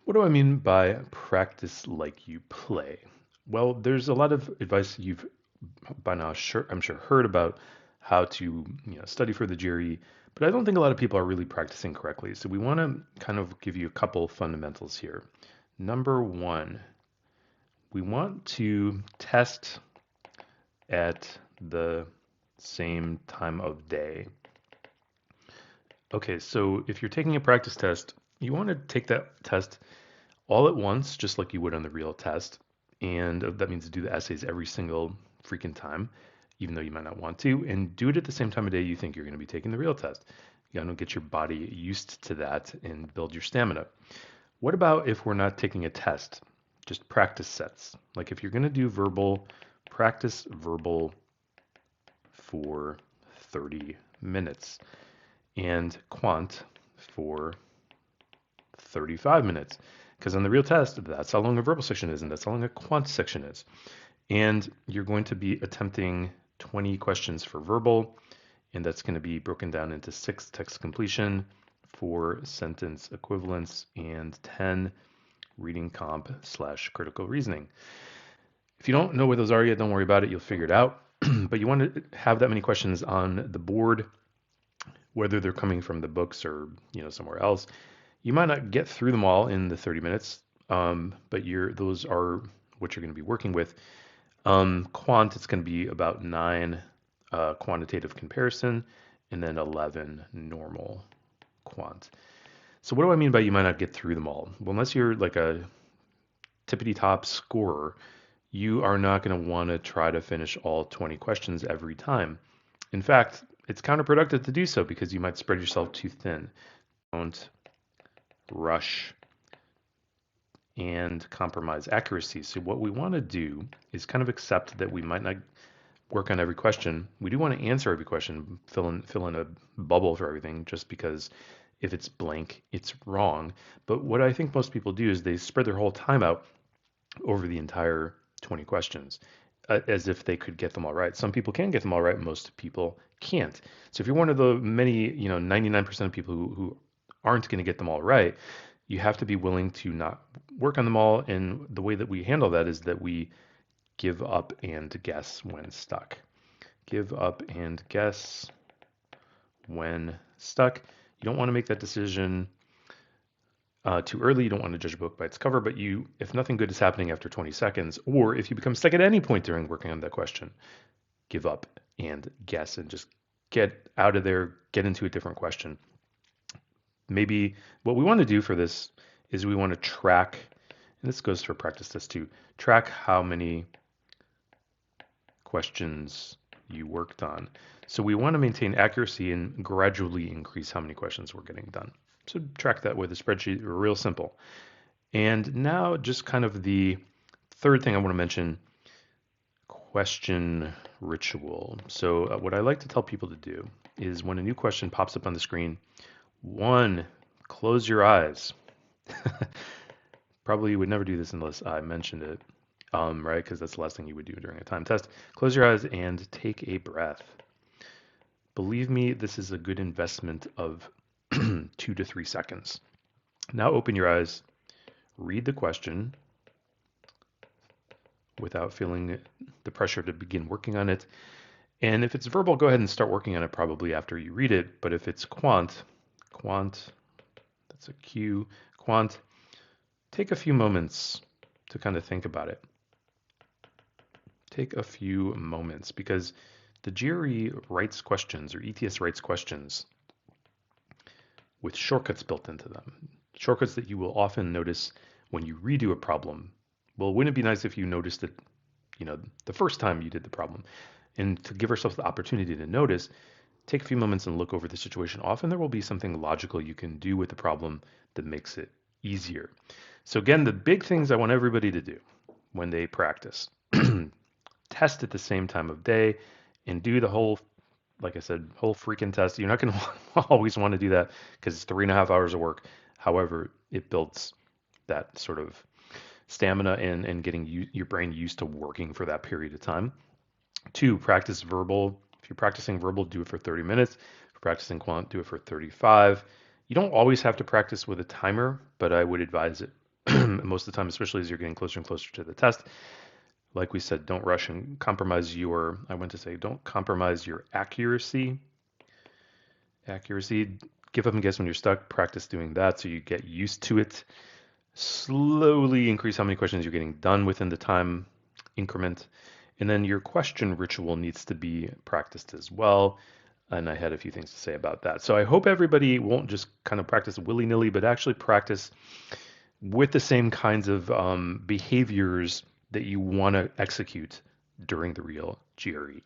What do I mean by practice like you play? Well, there's a lot of advice you've by now I'm sure heard about how to study for the GRE, but I don't think a lot of people are really practicing correctly. So we want to kind of give you a couple fundamentals here. Number one, we want to test at the same time of day. Okay, so if you're taking a practice test, you want to take that test all at once, just like you would on the real test. And that means do the essays every single freaking time, even though you might not want to, and do it at the same time of day you think you're going to be taking the real test. You got to get your body used to that and build your stamina. What about if we're not taking a test, just practice sets? Like if you're going to do verbal, practice verbal for 30 minutes and quant for 35 minutes. Because on the real test, that's how long a verbal section is, and that's how long a quant section is. And you're going to be attempting 20 questions for verbal, and that's going to be broken down into 6 text completion, 4 sentence equivalence, and 10 reading comp / critical reasoning. If you don't know what those are yet, don't worry about it. You'll figure it out. But you want to have that many questions on the board, whether they're coming from the books or somewhere else. You might not get through them all in the 30 minutes, but those are what you're going to be working with. Quant, it's going to be about 9 quantitative comparison and then 11 normal quant. So what do I mean by you might not get through them all? Well, unless you're like a tippity top scorer, you are not going to want to try to finish all 20 questions every time. In fact, it's counterproductive to do so because you might spread yourself too thin. Don't rush and compromise accuracy. So what we want to do is kind of accept that we might not work on every question. We do want to answer every question, fill in a bubble for everything, just because if it's blank, it's wrong. But what I think most people do is they spread their whole time out over the entire 20 questions as if they could get them all right. Some people can get them all right, most people can't. So if you're one of the many, 99% of people who aren't going to get them all right, you have to be willing to not work on them all. And the way that we handle that is that we give up and guess when stuck. Give up and guess when stuck. You don't want to make that decision too early. You don't want to judge a book by its cover, but if nothing good is happening after 20 seconds, or if you become stuck at any point during working on that question, give up and guess and just get out of there, get into a different question. Maybe what we want to do for this is we want to track, and this goes for practice test too, track how many questions you worked on. So we want to maintain accuracy and gradually increase how many questions we're getting done. So track that with a spreadsheet, real simple. And now just kind of the third thing I want to mention, question ritual. So what I like to tell people to do is when a new question pops up on the screen, 1, close your eyes. Probably you would never do this unless I mentioned it, right? Because that's the last thing you would do during a time test. Close your eyes and take a breath. Believe me, this is a good investment of 2 to 3 seconds. Now open your eyes, read the question without feeling the pressure to begin working on it. And if it's verbal, go ahead and start working on it probably after you read it. But if it's quant, that's a Q, quant, take a few moments to kind of think about it. Take a few moments because the GRE writes questions, or ETS writes questions with shortcuts built into them. Shortcuts that you will often notice when you redo a problem. Well, wouldn't it be nice if you noticed it, the first time you did the problem? And to give ourselves the opportunity to notice, take a few moments and look over the situation. Often there will be something logical you can do with the problem that makes it easier. So again, the big things I want everybody to do when they practice, test at the same time of day and do the whole, like I said, whole freaking test. You're not going to always want to do that because it's 3.5 hours of work. However, it builds that sort of stamina and getting your brain used to working for that period of time. 2, practice verbal. If you're practicing verbal, do it for 30 minutes. If you're practicing quant, do it for 35. You don't always have to practice with a timer, but I would advise it most of the time, especially as you're getting closer and closer to the test. Like we said, don't rush and compromise your, I went to say, don't compromise your accuracy. Give up and guess when you're stuck. Practice doing that so you get used to it. Slowly increase how many questions you're getting done within the time increment. And then your question ritual needs to be practiced as well. And I had a few things to say about that. So I hope everybody won't just kind of practice willy-nilly, but actually practice with the same kinds of behaviors that you want to execute during the real GRE.